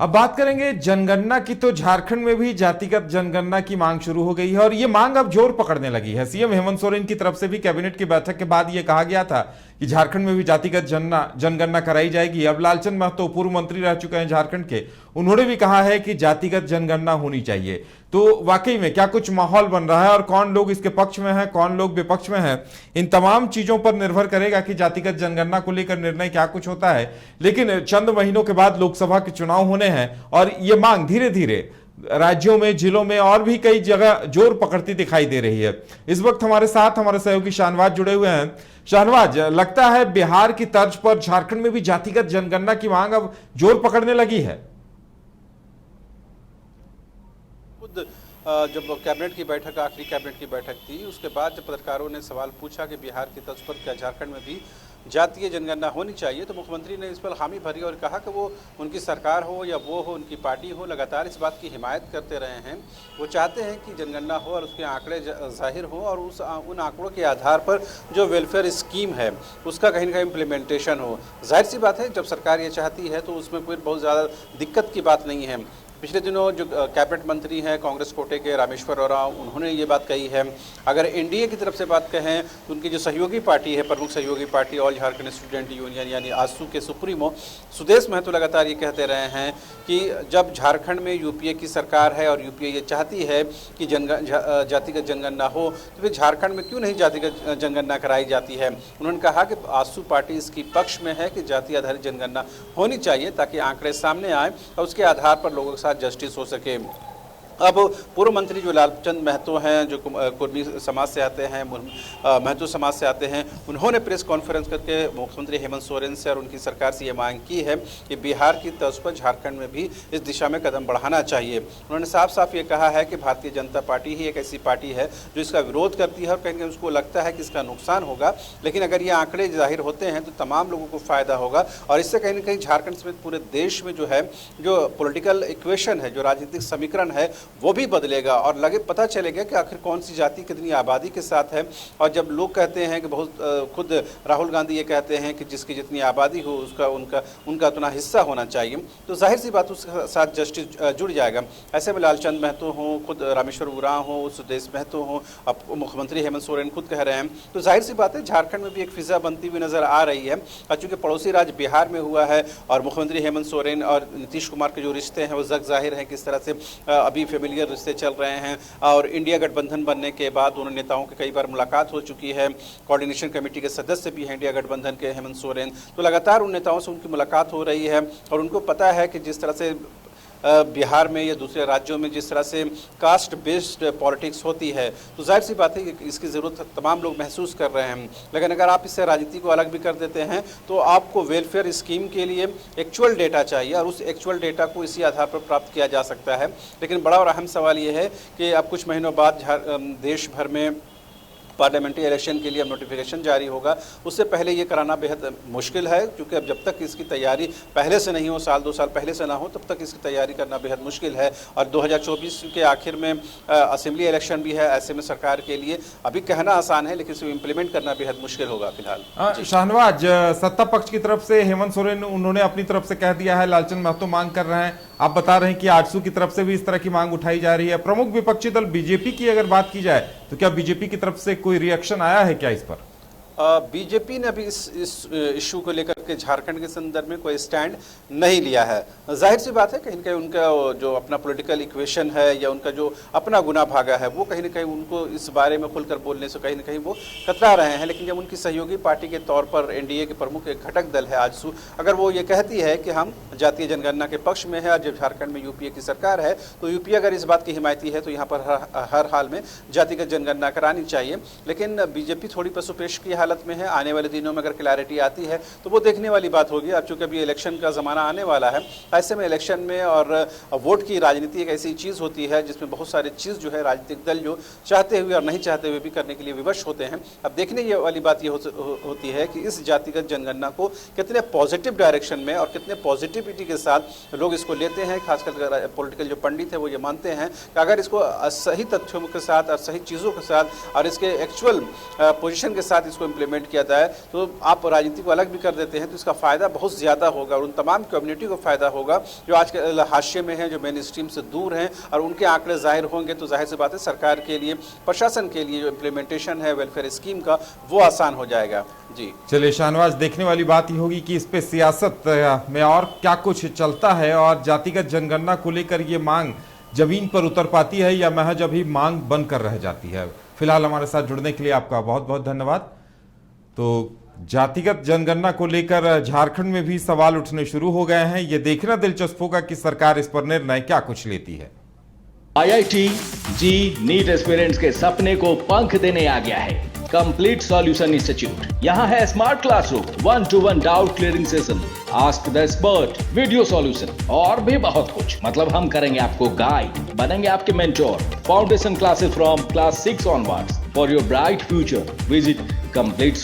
अब बात करेंगे जनगणना की। तो झारखंड में भी जातिगत जनगणना की मांग शुरू हो गई है और ये मांग अब जोर पकड़ने लगी है। सीएम हेमंत सोरेन की तरफ से भी कैबिनेट की बैठक के बाद ये कहा गया था कि झारखंड में भी जातिगत जनगणना कराई जाएगी। अब लालचंद महतो पूर्व मंत्री रह चुके हैं झारखंड के, उन्होंने भी कहा है कि जातिगत जनगणना होनी चाहिए। तो वाकई में क्या कुछ माहौल बन रहा है और कौन लोग इसके पक्ष में है, कौन लोग विपक्ष में है, इन तमाम चीजों पर निर्भर करेगा कि जातिगत जनगणना को लेकर निर्णय क्या कुछ होता है। लेकिन चंद महीनों के बाद लोकसभा के चुनाव होने हैं और ये मांग धीरे धीरे राज्यों में, जिलों में और भी कई जगह जोर पकड़ती दिखाई दे रही है। इस वक्त हमारे साथ हमारे सहयोगी शाहनवाज जुड़े हुए हैं। शाहनवाज, लगता है बिहार की तर्ज पर झारखंड में भी जातिगत जनगणना की मांग अब जोर पकड़ने लगी है। जब कैबिनेट की बैठक, आखिरी कैबिनेट की बैठक थी, उसके बाद जब पत्रकारों ने सवाल पूछा कि बिहार की तर्ज पर क्या झारखंड में भी जातीय जनगणना होनी चाहिए, तो मुख्यमंत्री ने इस पर हामी भरी और कहा कि वो उनकी सरकार हो या वो हो, उनकी पार्टी हो, लगातार इस बात की हिमायत करते रहे हैं। वो चाहते हैं कि जनगणना हो और उसके आंकड़े जाहिर हो और उन आंकड़ों के आधार पर जो वेलफेयर स्कीम है उसका कहीं ना कहीं इम्प्लीमेंटेशन हो। जाहिर सी बात है, जब सरकार ये चाहती है तो उसमें कोई बहुत ज़्यादा दिक्कत की बात नहीं है। पिछले दिनों जो कैबिनेट मंत्री हैं कांग्रेस कोटे के रामेश्वर उरांव, उन्होंने ये बात कही है। अगर एनडीए की तरफ से बात कहें तो उनकी जो सहयोगी पार्टी है, प्रमुख सहयोगी party all Jharkhand student union यानी आजसू के सुप्रीमो सुदेश महतो लगातार ये कहते रहे हैं कि जब झारखंड में यूपीए की सरकार है और यूपीए ये चाहती है कि जातिगत जनगणना हो, तो फिर झारखंड में क्यों नहीं जातिगत जनगणना कराई जाती है। उन्होंने कहा कि आजसू पार्टी इसकी पक्ष में है कि जाति आधारित जनगणना होनी चाहिए ताकि आंकड़े सामने आए और उसके आधार पर लोगों के साथ जस्टिस हो सके। अब पूर्व मंत्री जो लालचंद महतो हैं, जो कुर्मी समाज से आते हैं, महतो समाज से आते हैं, उन्होंने प्रेस कॉन्फ्रेंस करके मुख्यमंत्री हेमंत सोरेन से और उनकी सरकार से ये मांग की है कि बिहार की तर्ज पर झारखंड में भी इस दिशा में कदम बढ़ाना चाहिए। उन्होंने साफ साफ ये कहा है कि भारतीय जनता पार्टी ही एक ऐसी पार्टी है जो इसका विरोध करती है और कहीं उसको लगता है कि इसका नुकसान होगा, लेकिन अगर ये आंकड़े जाहिर होते हैं तो तमाम लोगों को फ़ायदा होगा और इससे कहीं ना कहीं झारखंड समेत पूरे देश में जो है, जो पॉलिटिकल इक्वेशन है, जो राजनीतिक समीकरण है, वो भी बदलेगा और पता चलेगा कि आखिर कौन सी जाति कितनी आबादी के साथ है। और जब लोग कहते हैं कि बहुत खुद राहुल गांधी ये कहते हैं कि जिसकी जितनी आबादी हो उसका उनका उतना हिस्सा होना चाहिए, तो जाहिर सी बात उसके साथ जस्टिस जुड़ जाएगा। ऐसे में लालचंद महतो हों, खुद रामेश्वर उरांव हो, सुदेश महतो हों, अब मुख्यमंत्री हेमंत सोरेन खुद कह रहे हैं, तो जाहिर सी बात है झारखंड में भी एक फिजा बनती हुई नजर आ रही है। और चूंकि पड़ोसी राज्य बिहार में हुआ है और मुख्यमंत्री हेमंत सोरेन और नीतीश कुमार के जो रिश्ते हैं वो जग जाहिर है किस तरह से अभी फेमिलियर रिश्ते चल रहे हैं और इंडिया गठबंधन बनने के बाद दोनों नेताओं की कई बार मुलाकात हो चुकी है। कोऑर्डिनेशन कमेटी के सदस्य भी हैं इंडिया गठबंधन के हेमंत सोरेन, तो लगातार उन नेताओं से उनकी मुलाकात हो रही है और उनको पता है कि जिस तरह से बिहार में या दूसरे राज्यों में जिस तरह से कास्ट बेस्ड पॉलिटिक्स होती है, तो जाहिर सी बात है कि इसकी ज़रूरत तमाम लोग महसूस कर रहे हैं। लेकिन अगर आप इससे राजनीति को अलग भी कर देते हैं तो आपको वेलफेयर स्कीम के लिए एक्चुअल डेटा चाहिए और उस एक्चुअल डेटा को इसी आधार पर प्राप्त किया जा सकता है। लेकिन बड़ा और अहम सवाल ये है कि अब कुछ महीनों बाद देश भर में पार्लियामेंट्री इलेक्शन के लिए अब नोटिफिकेशन जारी होगा, उससे पहले ये कराना बेहद मुश्किल है, क्योंकि अब जब तक इसकी तैयारी पहले से नहीं हो, साल 2 साल पहले से ना हो, तब तक इसकी तैयारी करना बेहद मुश्किल है। और 2024 के आखिर में असेंबली इलेक्शन भी है। ऐसे में सरकार के लिए अभी कहना आसान है लेकिन इसे इम्प्लीमेंट करना बेहद मुश्किल होगा फिलहाल। शाहनवाज, सत्ता पक्ष की तरफ से हेमंत सोरेन उन्होंने अपनी तरफ से कह दिया है, लालचंद महतो मांग कर रहे हैं, आप बता रहे हैं कि आजसू की तरफ से भी इस तरह की मांग उठाई जा रही है। प्रमुख विपक्षी दल बीजेपी की अगर बात की जाए तो क्या बीजेपी की तरफ से कोई रिएक्शन आया है क्या इस पर? बीजेपी ने अभी इस इशू को लेकर के झारखंड के संदर्भ में कोई स्टैंड नहीं लिया है। जाहिर सी बात है कहीं ना कहीं उनका जो अपना पॉलिटिकल इक्वेशन है या उनका जो अपना गुना भागा है वो कहीं ना कहीं उनको इस बारे में खुलकर बोलने से कहीं ना कहीं वो कतरा रहे हैं। लेकिन जब उनकी सहयोगी पार्टी के तौर पर एनडीए के प्रमुख एक घटक दल है आजसू, अगर वो ये कहती है कि हम जातीय जनगणना के पक्ष में है और जब झारखंड में यूपीए की सरकार है तो यूपीए अगर इस बात की हिमायती है तो यहाँ पर हर हाल में जातिगत जनगणना करानी चाहिए। लेकिन बीजेपी थोड़ी पसुपेश की हालत में है। आने वाले दिनों में अगर क्लैरिटी आती है तो वो देखने वाली बात होगी। अब चूंकि अभी इलेक्शन का ज़माना आने वाला है, ऐसे में इलेक्शन में और वोट की राजनीति एक ऐसी चीज़ होती है जिसमें बहुत सारे चीज़ जो है राजनीतिक दल जो चाहते हुए और नहीं चाहते हुए भी करने के लिए विवश होते हैं। अब देखने ये वाली बात ये होती है कि इस जातिगत जनगणना को कितने पॉजिटिव डायरेक्शन में और कितने पॉजिटिविटी के साथ लोग इसको लेते हैं। खासकर पॉलिटिकल जो पंडित है वो ये मानते हैं कि अगर इसको सही तथ्यों के साथ और सही चीज़ों के साथ और इसके एक्चुअल पोजीशन के साथ इसको इम्प्लीमेंट किया जाए तो आप राजनीति को अलग भी कर देते हैं तो इसका फ़ायदा बहुत ज़्यादा होगा और उन तमाम कम्युनिटी को फ़ायदा होगा जो आज के हाशिए में हैं, जो मेन स्ट्रीम से दूर हैं, और उनके आंकड़े जाहिर होंगे तो जाहिर सी बात है सरकार के लिए, प्रशासन के लिए जो इम्प्लीमेंटेशन है वेलफेयर स्कीम का वो आसान हो जाएगा। जी चलिए शाहनवाज, देखने वाली बात ही होगी कि इस पे सियासत में और क्या कुछ चलता है और जातिगत जनगणना को लेकर ये मांग जमीन पर उतर पाती है या महज अभी मांग बनकर रह जाती है। फिलहाल हमारे साथ जुड़ने के लिए आपका बहुत बहुत धन्यवाद। तो जातिगत जनगणना को लेकर झारखंड में भी सवाल उठने शुरू हो गए हैं। ये देखना दिलचस्प होगा कि सरकार इस पर निर्णय क्या कुछ लेती है। IIT जी नीट एस्पिरेंट्स के सपने को पंख देने आ गया है कंप्लीट सॉल्यूशन इंस्टीट्यूट। यहाँ है smart classroom, 1-to-1 doubt clearing session, ask the expert, video solution और भी बहुत कुछ। मतलब हम करेंगे आपको गाइड, बनेंगे आपके mentor. Foundation classes from class 6 onwards for your bright future. Visit complete